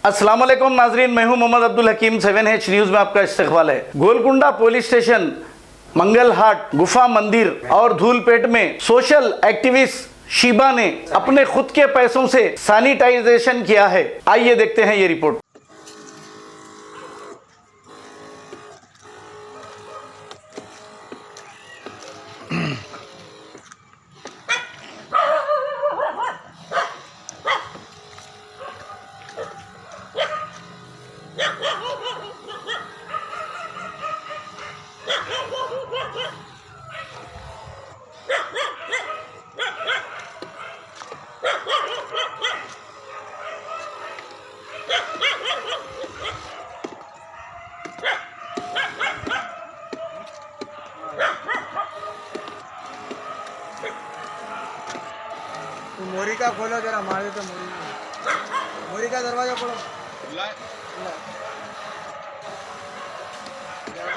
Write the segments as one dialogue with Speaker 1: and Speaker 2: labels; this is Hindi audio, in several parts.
Speaker 1: अस्सलाम वालेकुम नाजरीन, मैं हूं मोहम्मद अब्दुल हकीम। 7H न्यूज़ में आपका इस्तकबाल है। गोलकुंडा पुलिस स्टेशन, मंगलहाट गुफा मंदिर और धूलपेट में सोशल एक्टिविस्ट शीबा ने अपने खुद के पैसों से सैनिटाइजेशन किया है। आइए देखते हैं ये रिपोर्ट।
Speaker 2: तो मोरी का खोलो जरा, मार देते मोरी का दरवाजा खोलो।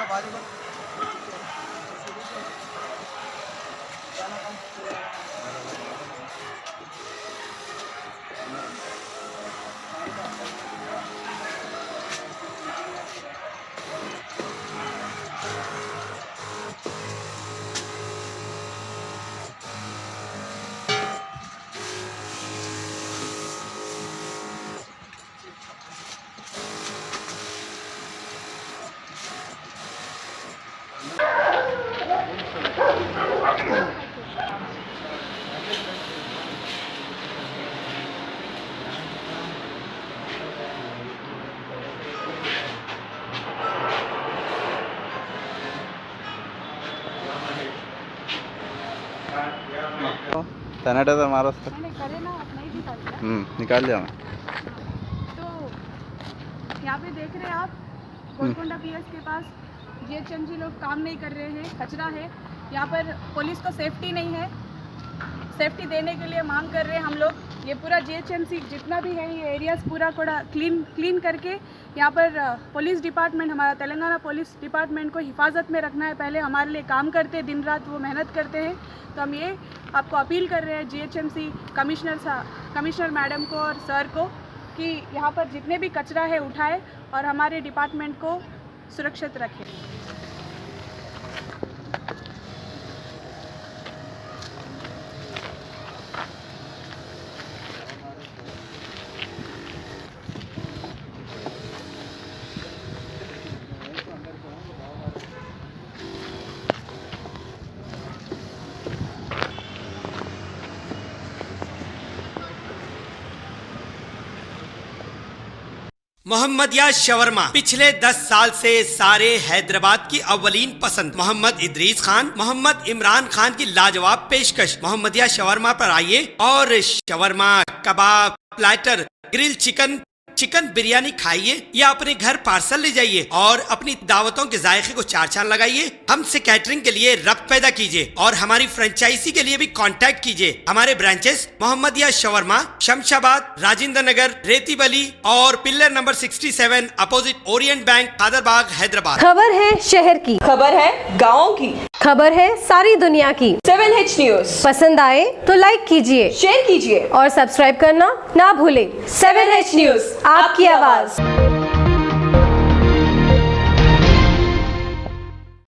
Speaker 2: बाजू करो।
Speaker 3: सैनिटाइजर मारो उसका।
Speaker 4: मैंने करे ना, आप नहीं दिखा दिया।
Speaker 3: निकाल लिया मैं।
Speaker 4: तो यहाँ पे देख रहे हैं आप, गोलकुंडा पीएस के पास जीएचएमसी लोग काम नहीं कर रहे हैं, कचरा है यहाँ पर। पुलिस को सेफ्टी नहीं है, सेफ्टी देने के लिए मांग कर रहे हैं हम लोग। ये पूरा जीएचएमसी जितना भी है, ये एरियाज पूरा कूड़ा क्लीन करके यहाँ पर पुलिस डिपार्टमेंट, हमारा तेलंगाना पुलिस डिपार्टमेंट को हिफाजत में रखना है। पहले हमारे लिए काम करते हैं, दिन रात वो मेहनत करते हैं। तो हम ये आपको अपील कर रहे हैं जीएचएमसी कमिश्नर मैडम को और सर को कि यहाँ पर जितने भी कचरा है उठाए और हमारे डिपार्टमेंट को सुरक्षित रखें।
Speaker 5: मोहम्मदिया शवरमा पिछले 10 साल से सारे हैदराबाद की अव्वलीन पसंद मोहम्मद इदरीस खान, मोहम्मद इमरान खान की लाजवाब पेशकश। मोहम्मदिया शवरमा पर आइए और शवरमा, कबाब, प्लेटर, ग्रिल चिकन बिरयानी खाइए या अपने घर पार्सल ले जाइए और अपनी दावतों के जायके को चार चांद लगाइए। हमसे कैटरिंग के लिए रब्त पैदा कीजिए और हमारी फ्रेंचाइजी के लिए भी कांटेक्ट कीजिए। हमारे ब्रांचेस मोहम्मदिया शवरमा, शमशाबाद, राजेंद्र नगर, रेती बली और pillar number 67 opposite Orient bank, Kadarbagh, Hyderabad.
Speaker 6: खबर है शहर की,
Speaker 7: खबर है गाँव की,
Speaker 6: खबर है सारी दुनिया की।
Speaker 7: 7H न्यूज़
Speaker 6: पसंद आए तो लाइक कीजिए,
Speaker 7: शेयर कीजिए
Speaker 6: और सब्सक्राइब करना ना भूलें।
Speaker 7: 7H न्यूज़,
Speaker 6: आपकी आवाज़।